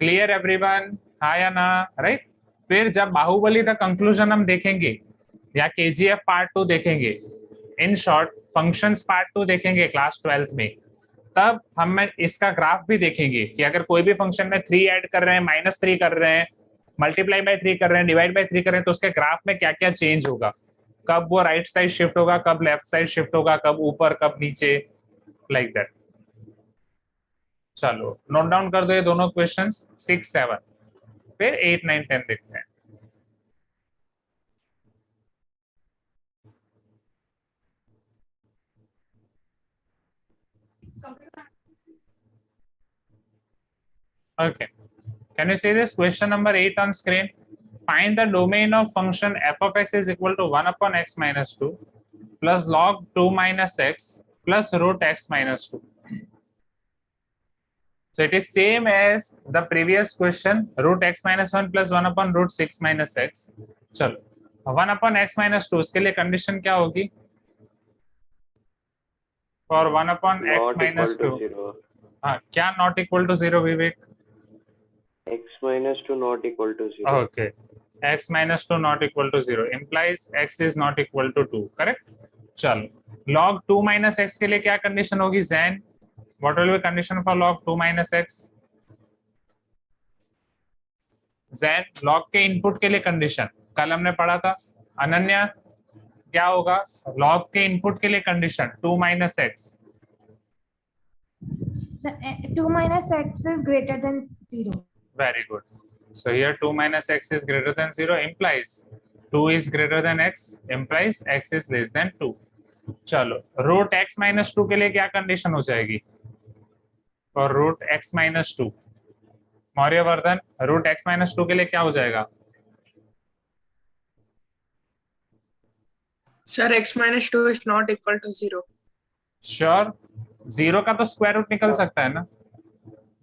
Clear everyone? हाँ या ना? Right? फिर जब Baahubali the conclusion हम देखेंगे या KGF part 2 देखेंगे, in short functions part 2 देखेंगे क्लास 12th में, तब हम इसका ग्राफ भी देखेंगे कि अगर कोई भी फंक्शन में 3 ऐड कर रहे हैं, -3 कर रहे हैं, मल्टीप्लाई बाय 3 कर रहे हैं, डिवाइड बाय 3 कर रहे हैं, तो उसके ग्राफ में क्या क्या चेंज होगा, कब वो राइट साइड शिफ्ट होगा, कब लेफ्ट साइड शिफ्ट होगा, कब ऊपर कब नीचे, लाइक दैट. चलो नोट डाउन कर दो ये दोनों क्वेश्चंस 6 7, फिर 8 9 10 देखते हैं. Okay. Can you see this question number 8 on screen? Find the domain of function f of x is equal to 1 upon x minus 2 plus log 2 minus x plus root x minus 2. So it is same as the previous question, root x minus 1 plus 1 upon root 6 minus x. चलो 1 upon x minus 2 उसके लिए condition क्या होगी? For 1 upon x minus 2. हाँ, क्या not equal to 0 Vivek? x minus 2 not equal to 0. Okay, x minus 2 not equal to 0 implies x is not equal to 2, correct? चलो log 2 minus x के लिए क्या कंडीशन होगी? Zan, what will be condition for log 2 minus x? Zan, log के input के लिए condition कल हमने पढ़ा था. अनन्या, क्या होगा log के इनपुट के लिए condition 2 minus x? 2 minus x is greater than 0. Very good. So here 2 minus x is greater than 0 implies 2 is greater than x implies x is less than 2. चलो root x minus 2 के लिए क्या condition हो जाएगी? For root x minus 2, मौर्यवर्धन, root x minus 2 के लिए क्या हो जाएगा? Sir, x minus 2 is not equal to 0. Sure, 0 का तो स्क्वायर रूट निकल सकता है ना,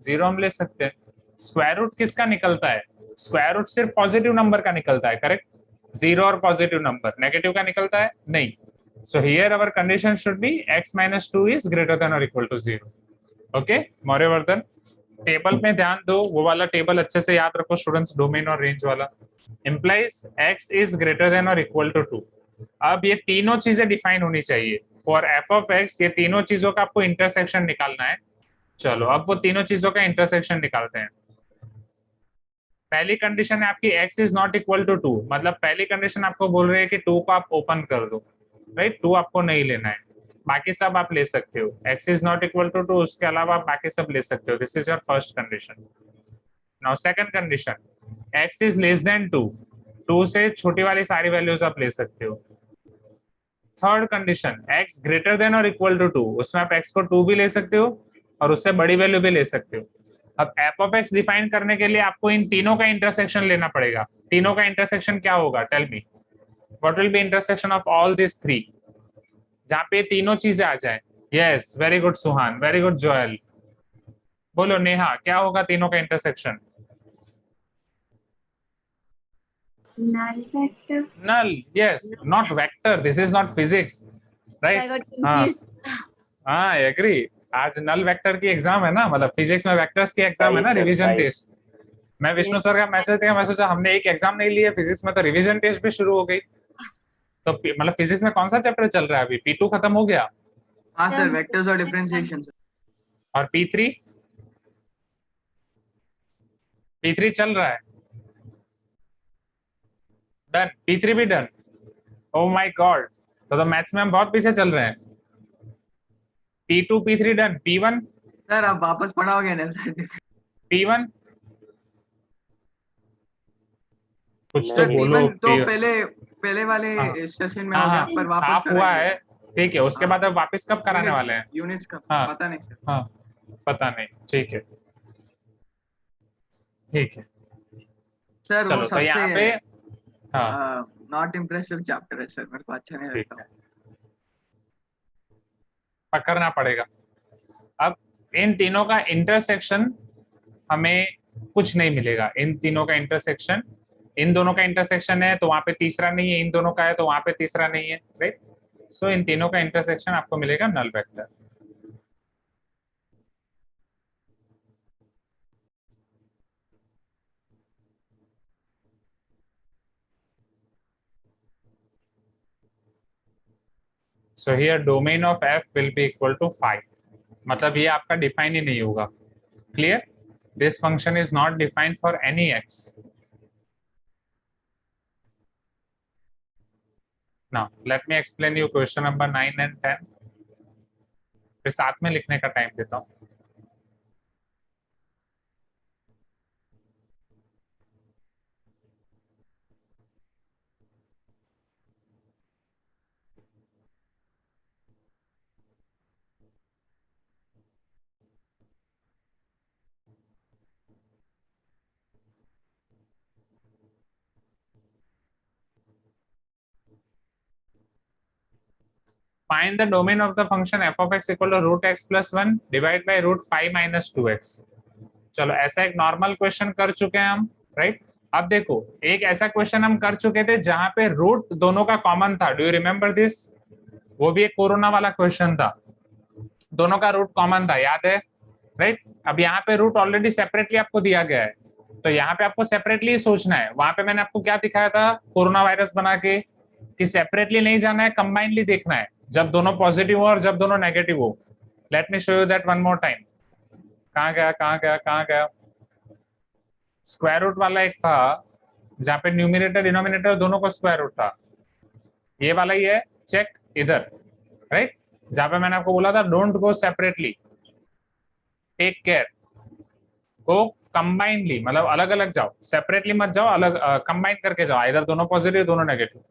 0 हम ले सकते हैं. स्क्वायर रूट किसका निकलता है? स्क्वायर रूट सिर्फ पॉजिटिव नंबर का निकलता है, करेक्ट? 0 और पॉजिटिव नंबर, नेगेटिव का निकलता है नहीं. So here our condition should be x minus 2 is greater than or equal to 0. Okay Mauryavardhan, table में ध्यान दो, वो वाला टेबल अच्छे से याद रखो स्टूडेंट्स, डोमेन और रेंज वाला. implies x is greater than or equal to 2. अब ये तीनों चीजें डिफाइन होनी चाहिए. फॉर f of x ये तीनों चीजों का आपको इंटरसेक्शन निकालना है. चलो अब वो तीनों चीजों का इंटरसेक्शन निकालते हैं. पहली कंडीशन है आपकी x is not equal to 2, मतलब पहली कंडीशन आपको बोल रही है कि 2 को आप ओपन कर दो. राइट, 2 आपको नहीं लेना है, बाकी सब आप ले सकते हो। x is not equal to 2, उसके अलावा आप बाकी सब ले सकते हो। This is your first condition. Now second condition, x is less than 2, 2 से छोटी वाली सारी वैल्यूज आप ले सकते हो। Third condition, x greater than और इक्वल टू 2, उसमें आप x को 2 भी ले सकते हो और उससे बड़ी वैल्यू भी ले सकते हो। अब f ऑफ x डिफाइन करने के लिए आपको इन तीनों का इंटरसेक्शन लेना पड़ेगा। तीनों का इंटरसेक्शन क्या होगा, tell me what will be intersection of all this three, जहां पे तीनों चीजें आ जाए। Yes, very good Suhan, very good Joel. बोलो नेहा, क्या होगा तीनों का intersection? Null vector. Null, yes, not vector. This is not physics, right? I got confused. हाँ, I agree. आज नल वेक्टर की एग्जाम है ना, मतलब फिजिक्स में वेक्टर्स की एग्जाम है ना, Right, रिवीजन right. टेस्ट। मैं विष्णु सर का मैसेज देखा, मैं सोचा हमने एक एग्जाम नहीं लिया फिजिक्स में, तो रिवीजन टेस्ट भी शुरू हो गई। तो मतलब फिजिक्स में कौन सा चैप्टर चल रहा है अभी? P2 खत्म हो गया हाँ सर, वेक्टर्स और डिफरेंशिएशन सर। और P3 चल रहा है। डन, P3 भी डन। ओह माय गॉड, तो मैथ्स में हम बहुत पीछे चल रहे हैं। P2 P3 done. P1 sir आप वापस पढ़ाओगे ना सर? P1 कुछ तो नहीं, बोलो। तो पहले वाले हाँ। सेशन में हो हाँ गया, हाँ, पर वापस हाफ हुआ कराएंगे। है, ठीक है। उसके बाद अब वापस कब कराने वाले हैं? यूनिट्स का हाँ। पता नहीं सर। हाँ, पता नहीं, ठीक है, ठीक है। सर वो चलो तो यहाँ पे सबसे हाँ नॉट इम्प्रेसिव चैप्टर है सर, मेरे को अच्छा नहीं ठीक लगता। है, पकड़ना पड़ेगा। अब इन तीनों का इंटरसेक्शन हमें कुछ नहीं मिलेगा। इन तीनों का इंटरसेक्शन, इन दोनों का इंटरसेक्शन है तो वहां पे तीसरा नहीं है, इन दोनों का है तो वहां पे तीसरा नहीं है, राइट। सो इन तीनों का इंटरसेक्शन आपको मिलेगा null vector. So here domain of f will be equal to 5, मतलब ये आपका डिफाइन ही नहीं होगा। Clear? This function is not defined for any x। Now let me explain you question number 9 and 10, फिर साथ में लिखने का टाइम देता हूँ। Find the domain of the function f of x equal to root x plus 1 divided by root 5 minus 2x। चलो ऐसा एक नॉर्मल क्वेश्चन कर चुके हैं हम, राइट। अब देखो एक ऐसा क्वेश्चन हम कर चुके थे जहां पे रूट दोनों का कॉमन था। Do you remember this? वो भी एक कोरोना वाला क्वेश्चन था, दोनों का रूट कॉमन था, याद है, राइट। अब यहाँ पे रूट ऑलरेडी सेपरेटली आपको दिया गया है, तो यहाँ पे आपको सेपरेटली सोचना है। वहां पे मैंने आपको क्या दिखाया था कोरोना वायरस बना के, कि सेपरेटली नहीं जाना है, कंबाइनली देखना है, जब दोनों पॉजिटिव हो और जब दोनों नेगेटिव हो। Late me show you that one more time. कहाँ गया, कहाँ गया, कहाँ गया? स्क्वायर रूट वाला एक था जहाँ पे न्यूमिनेटर डिनोमिनेटर दोनों को स्क्वायर रूट था, ये वाला ही है, चेक इधर, राइट। जहाँ पे मैंने आपको बोला था don't go separately, take care, go combinely, मतलब अलग अलग जाओ, सेपरेटली मत जाओ, अलग कंबाइन करके जाओ, इधर दोनों पॉजिटिव दोनों नेगेटिव।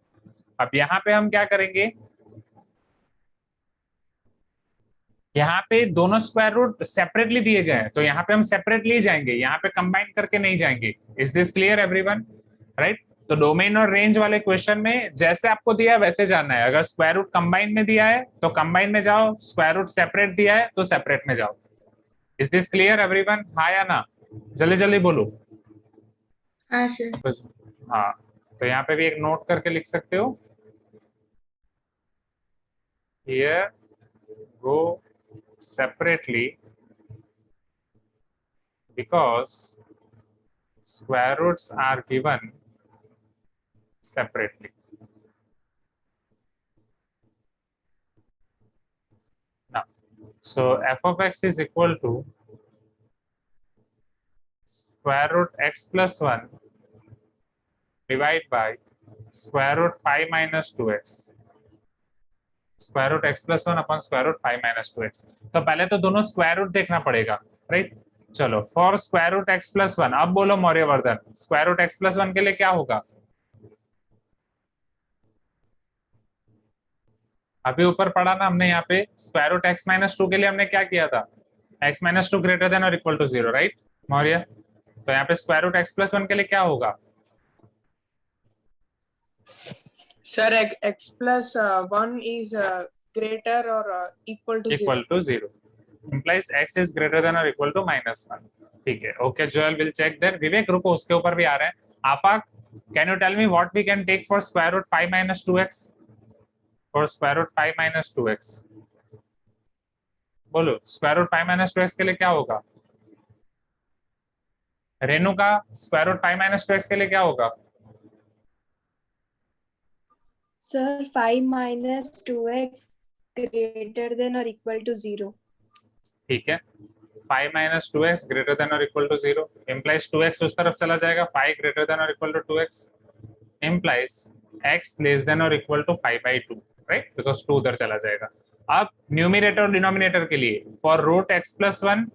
अब यहाँ पे हम क्या करेंगे, यहाँ पे दोनों स्क्वायर रूट सेपरेटली दिए गए हैं, तो यहाँ पे हम सेपरेटली जाएंगे, यहाँ पे कंबाइन करके नहीं जाएंगे। Is this clear everyone? Right. तो डोमेन और रेंज वाले क्वेश्चन में जैसे आपको दिया है वैसे जाना है। अगर स्क्वायर रूट कंबाइन में दिया है तो कंबाइन में जाओ, स्क्वायर रूट सेपरेट दिया है तो सेपरेट में जाओ। Is this clear everyone? हाँ या ना? जल्दी जल्दी बोलो। हाँ सर। हाँ, तो यहाँ पे भी एक नोट करके लिख सकते हो, here go separately because square roots are given separately. Now, so f of x is equal to square root x plus 1 divided by square root 5 minus 2x. Square root x plus 1 upon square root 5 minus 2x। तो पहले तो दोनों square root देखना पड़ेगा, right. चलो for square root x plus 1, अब बोलो Mauryavardhan square root x plus 1 के लिए क्या होगा? अभी ऊपर पढ़ा ना हमने यहाँ पे, स्क्वायर रूट x माइनस 2 के लिए हमने क्या किया था? x माइनस 2 ग्रेटर देन और इक्वल टू 0, राइट मौर्य। तो यहाँ पे स्क्वायर रूट x प्लस 1 के लिए क्या होगा? Sir, x plus 1 is greater or equal to 0. Equal to 0 implies x is greater than or equal to -1। ठीक है, okay Joel will check there. Vivek रुको, उसके ऊपर भी आ रहे हैं। Afaq, can you tell me what we can take for square root 5 minus 2x? For square root 5 minus 2x बोलो, स्क्वायर रूट 5 माइनस 2x के लिए क्या होगा? रेणु का स्क्वायर रूट 5 माइनस 2x के लिए क्या होगा? Sir, 5 minus 2x greater than or equal to 0. ठीक है, 5 माइनस 2x ग्रेटर देन और इक्वल टू 0 implies 2x उस तरफ चला जाएगा, 5 ग्रेटर देन और equal to 2x implies x less than और इक्वल टू 5/2, राइट, बिकॉज 2 उधर चला जाएगा। अब न्यूमरेटर और डिनोमिनेटर के लिए for root x plus 1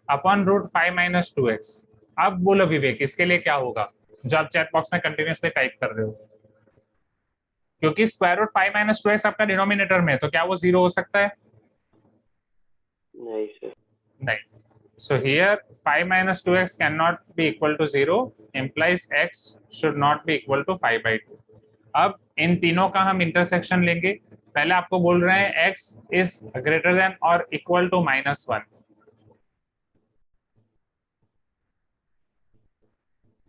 upon root 5 minus 2x। अब बोलो विवेक, इसके लिए क्या होगा जो आप चैट बॉक्स में कंटिन्यूसली टाइप कर रहे हो? क्योंकि स्क्वायर रूट 5 माइनस 2x आपका डिनोमिनेटर में है, तो क्या वो 0 हो सकता है? नहीं सर, नहीं। So here 5 minus 2x cannot be equal to 0 implies x should not be equal to 5/2। अब इन तीनों का हम इंटरसेक्शन लेंगे। पहले आपको बोल रहे हैं x is greater than or equal to -1।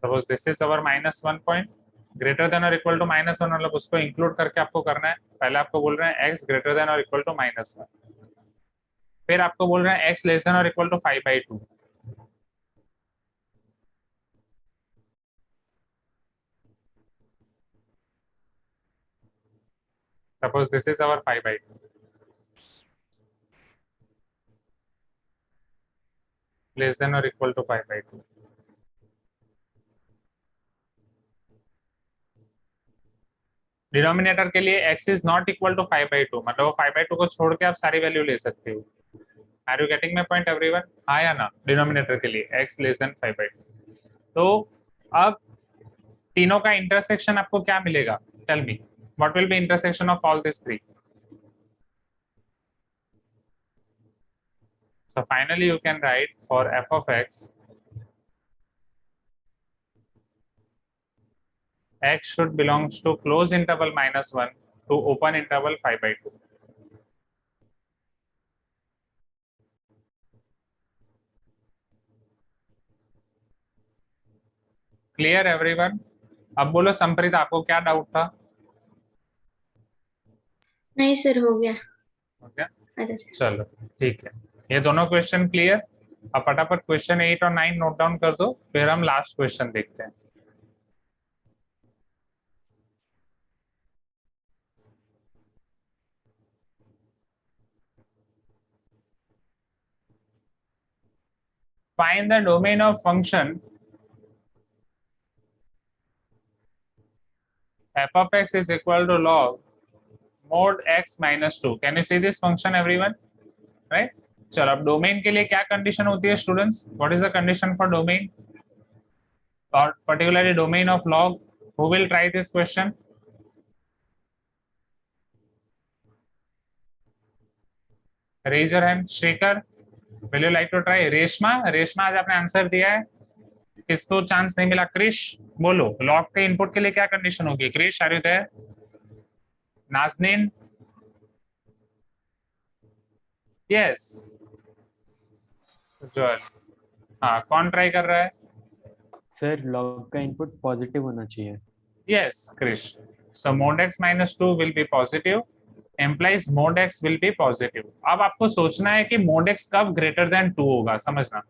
Suppose this is our -1 point, greater than or equal to -1 मतलब उसको इंक्लूड करके आपको करना है। पहले आपको बोल रहे हैं x greater than or equal to -1, फिर आपको बोल रहे हैं x लेस देन और equal to 5/2। Suppose this is our 5/2 less than और इक्वल टू 5/2। डिनोमिनेटर के लिए x is not equal to 5/2 मतलब वो 5/2 को छोड़ के आप सारी वैल्यू ले सकते हो। Are you getting my point everyone? हाँ या ना? डिनोमिनेटर के लिए x लेस देन 5/2। तो अब तीनों का इंटरसेक्शन आपको क्या मिलेगा? Tell me what will be intersection of all this three? So finally you can write for f of x should belongs to close interval -1 to open interval 5/2। Clear everyone? अब बोलो संप्रीत, आपको क्या डाउट था? नहीं sir, हो गया। हो गया? अच्छा सर। चलो ठीक है, ये दोनों क्वेश्चन क्लियर। अब फटाफट क्वेश्चन 8 और 9 नोट डाउन कर दो, फिर हम लास्ट क्वेश्चन देखते हैं। Find the domain of function f of x is equal to log mod x minus 2। Can you see this function everyone? Right? चलो अब डोमेन के लिए क्या कंडीशन होती है students? What is the condition for domain और particularly domain of log? Who will try this question? Raise your hand. Shrikar, will you like to try? Reshma, Reshma आज आपने आंसर दिया है, किसको चांस नहीं मिला? क्रिश बोलो, लॉग के इनपुट के लिए क्या कंडीशन होगी? Krish are you there? Nazneen, yes. Joel, हाँ कौन ट्राई कर रहा है? सर लॉग का इनपुट पॉजिटिव होना चाहिए। Yes Krish, so mod x minus 2 will be positive implies mod x will be positive। अब आपको सोचना है कि mod x कब ग्रेटर देन 2 होगा, समझना।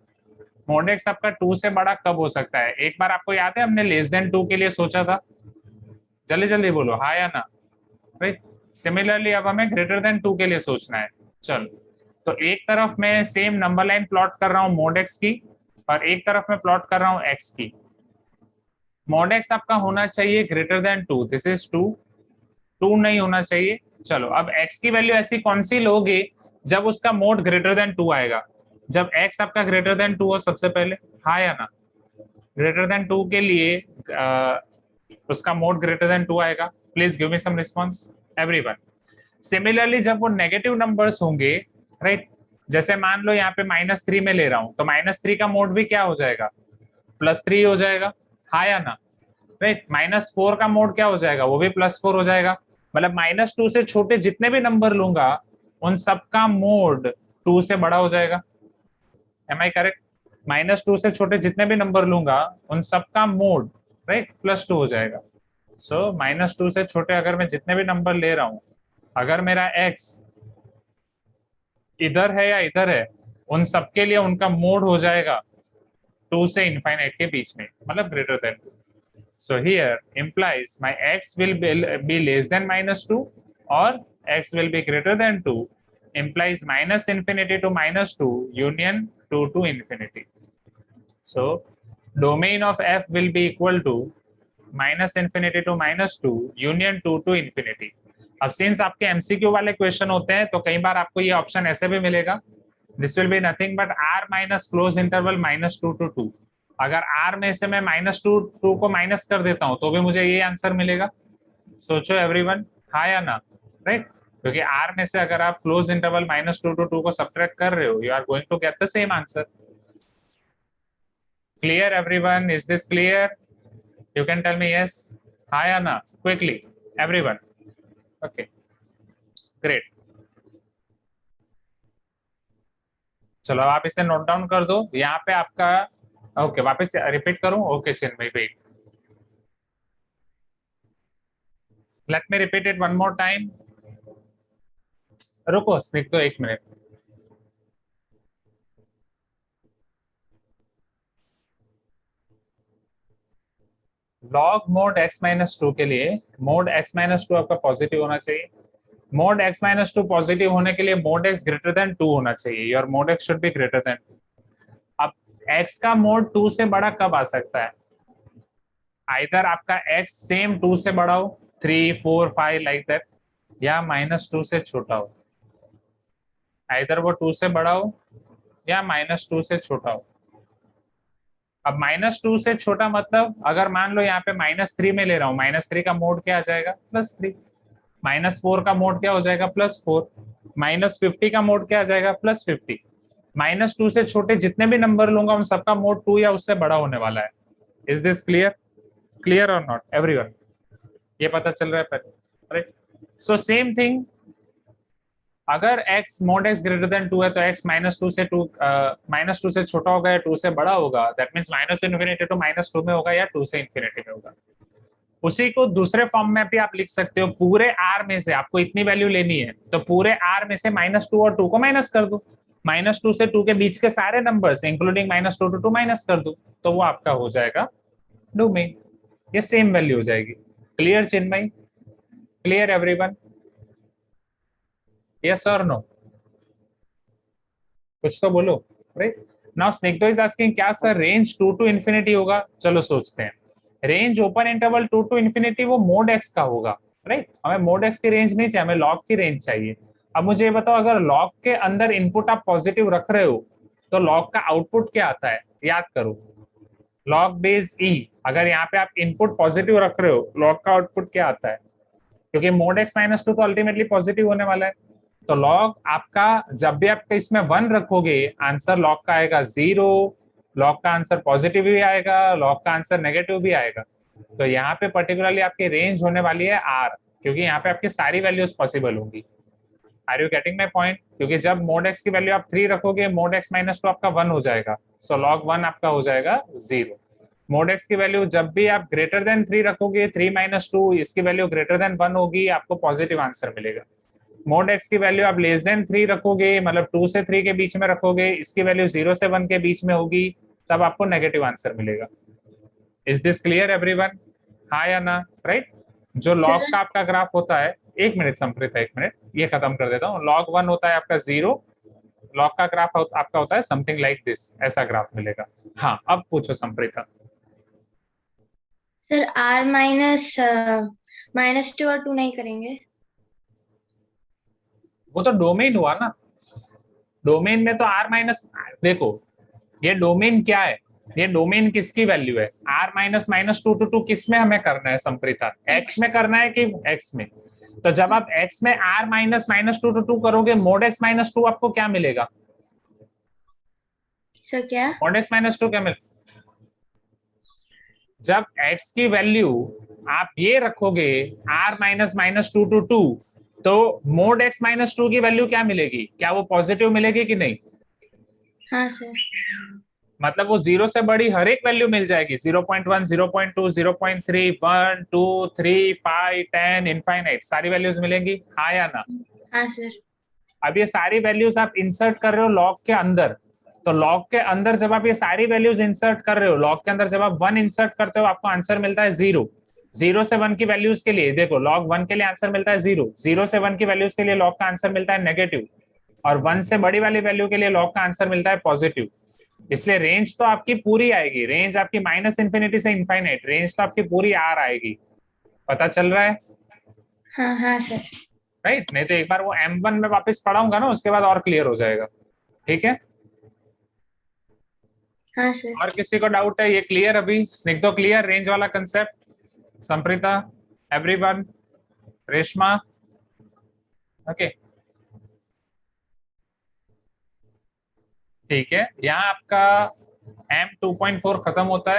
mod x आपका 2 से बड़ा कब हो सकता है? एक बार आपको याद है हमने लेस देन 2 के लिए सोचा था, जल्दी जल्दी बोलो हाँ या ना, राइट। सिमिलरली अब हमें ग्रेटर देन 2 के लिए सोचना है। चलो, तो एक तरफ मैं सेम नंबर लाइन प्लॉट कर रहा हूँ mod x की, और एक तरफ मैं प्लॉट कर रहा हूँ x की। mod x आपका होना चाहिए ग्रेटर देन 2, दिस इज 2 नहीं होना चाहिए। चलो अब x की वैल्यू ऐसी कौन सी लोगे जब उसका मोड ग्रेटर देन 2 आएगा, जब x आपका ग्रेटर देन 2 हो सबसे पहले, हाँ या ना? ग्रेटर देन 2 के लिए उसका मोड ग्रेटर देन 2 आएगा। Please give me some response everyone. Similarly जब वो नेगेटिव नंबर्स होंगे, राइट, जैसे मान लो यहाँ पे -3 में ले रहा हूं, तो -3 का मोड भी क्या हो जाएगा? +3 हो जाएगा, हाँ या ना? राइट, -4 का मोड क्या हो जाएगा? वो भी +4 हो जाएगा। मतलब -2 से छोटे जितने भी नंबर लूंगा उन सबका मोड 2 से बड़ा हो जाएगा। M I correct? -2 से छोटे जितने भी नंबर लूंगा उन सबका मोड, राइट, +2 हो जाएगा। सो -2 से छोटे अगर मैं जितने भी नंबर ले रहा हूं, अगर मेरा x इधर है या इधर है, उन सबके लिए उनका मोड हो जाएगा 2 से इनफाइनाइट के बीच में, मतलब greater than 2। So here implies my x will be less than -2 or x will be greater than 2 implies -infinity to -2 union 2 to infinity. So domain of f will be equal to -infinity to -2 union 2 to infinity. अब since आपके MCQ वाले question होते हैं तो कई बार आपको ये option ऐसे भी मिलेगा, this will be nothing but r minus close interval -2 to 2। अगर r में से मैं -2 को माइनस कर देता हूं तो भी मुझे ये आंसर मिलेगा। सोचो एवरीवन, हाँ या ना? राइट, क्योंकि r में से अगर आप क्लोज इंटरवल -2 to 2 को सब्ट्रैक्ट कर रहे हो, you are going to get the same answer. Clear everyone? Is this clear? You can tell me yes, हाँ या ना, क्विकली एवरीवन। ओके ग्रेट, चलो आप इसे नोट डाउन कर दो। यहाँ पे आपका ओके वापस रिपीट करूं? Okay Chinmay wait, let me repeat it one more time. रुको स्निग्ध तो 1 मिनट। लॉग मोड x-2 के लिए मोड x-2 आपका पॉजिटिव होना चाहिए। मोड x-2 पॉजिटिव होने के लिए मोड x ग्रेटर देन 2 होना चाहिए। Your mode x should be greater than. अब x का मोड 2 से बड़ा कब आ सकता है? आइदर आपका x सेम 2 से बड़ा हो, 3, 4, 5 लाइक दैट, या -2 से छोटा हो। आइदर वो 2 से बड़ा हो या -2 से छोटा हो। अब -2 से छोटा मतलब अगर मान लो यहाँ पे -3 में ले रहा हूँ, -3 का मोड क्या आ जाएगा? +3। -4 का मोड क्या हो जाएगा? +4। -50 का मोड क्या आ जाएगा? +50। -2 से छोटे जितने भी नंबर लूंगा उन सबका मोड 2 या उससे बड़ा होने वाला है। Is this clear? क्लियर और नॉट एवरीवन? ये पता चल रहा है पहले, राइट? सो सेम थिंग, अगर x mode x greater than 2 है तो x -2 से छोटा होगा या 2 से बड़ा होगा। दैट मींस -इन्फिनिटी टू -2 में होगा या 2 से इन्फिनिटी में होगा। उसी को दूसरे फॉर्म में भी आप लिख सकते हो। पूरे r में से आपको इतनी वैल्यू लेनी है तो पूरे r में से -2 और 2 को माइनस कर दो। -2 से 2 के बीच के सारे नंबर्स इंक्लूडिंग -2 to 2 माइनस कर दो, तो वो आपका हो जाएगा डोमेन। ये सेम वैल्यू हो जाएगी। Clear Chinmay? Clear everyone? Yes और नो? कुछ तो बोलो, right? Now Snigdho is asking क्या सर रेंज 2 to इन्फिनिटी होगा? चलो सोचते हैं। Range open interval 2 to infinity वो मोड x का होगा, राइट? हमें मोड x की रेंज नहीं चाहिए, हमें लॉग की रेंज चाहिए। अब मुझे ये बताओ, अगर लॉग के अंदर इनपुट आप पॉजिटिव रख रहे हो तो लॉग का आउटपुट क्या आता है? याद करो, लॉग बेस e। अगर यहाँ पे आप इनपुट पॉजिटिव रख रहे हो, लॉग का आउटपुट क्या आता है? क्योंकि मोड x -2 तो अल्टीमेटली पॉजिटिव होने वाला है, तो लॉग आपका जब भी आप इसमें 1 रखोगे आंसर लॉग का आएगा 0, लॉग का आंसर पॉजिटिव भी आएगा, लॉग का आंसर नेगेटिव भी आएगा। तो यहाँ पे पर्टिकुलरली आपकी रेंज होने वाली है r, क्योंकि यहाँ पे आपकी सारी वैल्यूज पॉसिबल होंगी। Are you getting my point? क्योंकि जब मोड x की वैल्यू आप 3 रखोगे, मोड x -2 आपका 1 हो जाएगा, सो लॉग 1 आपका हो जाएगा 0। मोड x की वैल्यू जब भी आप ग्रेटर देन 3 रखोगे, 3 - 2 इसकी वैल्यू ग्रेटर देन 1 होगी, आपको पॉजिटिव आंसर मिलेगा। मोड x की वैल्यू आप लेस देन 3 रखोगे, मतलब 2 से 3 के बीच में रखोगे, इसकी वैल्यू 0 से 1 के बीच में होगी, तब आपको नेगेटिव आंसर मिलेगा। Is this clear everyone? हाँ या ना? राइट? जो लॉग का आपका ग्राफ होता है, 1 मिनट संप्रीता, 1 मिनट, ये खत्म कर देता हूँ। लॉग 1 होता है आपका 0, लॉग का ग्राफ आपका होता है समथिंग लाइक दिस, ऐसा ग्राफ मिलेगा। हाँ अब पूछो संप्रीता। सर r -2 और 2 नहीं करेंगे? वो तो डोमेन हुआ ना, डोमेन में तो r माइनस, देखो ये डोमेन क्या है, ये डोमेन किसकी वैल्यू है, r minus minus two two two, किस में हमें करना है संप्रीता, x में करना है कि x में। तो जब आप x में r minus minus two two two करोगे, मोड x माइनस टू आपको क्या मिलेगा, सर क्या? मोड x माइनस टू क्या मिलेगा, जब x की वैल्यू आप ये रखोगे r minus minus two two two, तो मोड x माइनस टू की वैल्यू क्या मिलेगी, क्या वो पॉजिटिव मिलेगी कि नहीं? हाँ सर। मतलब वो 0 से बड़ी हर एक वैल्यू मिल जाएगी, 0.1, 0.2, 0.3, 1, 2, 3, 5, 10, इनफाइनाइट, सारी वैल्यूज मिलेंगी, हाँ या ना? हाँ सर। अब ये सारी वैल्यूज आप इंसर्ट कर रहे हो लॉग के अंदर, तो लॉग के अंदर जब आप ये सारी वैल्यूज इंसर्ट कर रहे हो, लॉग के अंदर जब आप 1 इंसर्ट करते हो, आपको आंसर मिलता है 0। 0 से 1 की वैल्यूज के लिए देखो, लॉग 1 के लिए आंसर मिलता है 0, 0 से 1 की वैल्यूज के लिए लॉग का आंसर मिलता है नेगेटिव, और 1 से बड़ी वाली वैल्यू के लिए लॉग का आंसर मिलता है पॉजिटिव। इसलिए रेंज तो आपकी पूरी आएगी, रेंज आपकी माइनस इन्फिनिटी से इनफाइनाइट, रेंज तो आपकी पूरी आर आएगी। पता चल रहा है? हाँ हाँ सर। राइट, नहीं तो एक बार वो M1 में वापस पढ़ाऊंगा ना, उसके बाद और क्लियर हो जाएगा। ठीक है, हाँ सर। और किसी को डाउट है? ये क्लियर अभी? स्निग्धो क्लियर रेंज वाला कंसेप्ट? संप्रीता, एवरीवन, रेशमा, ओके ठीक है। यहाँ आपका M 2.4 खत्म होता है।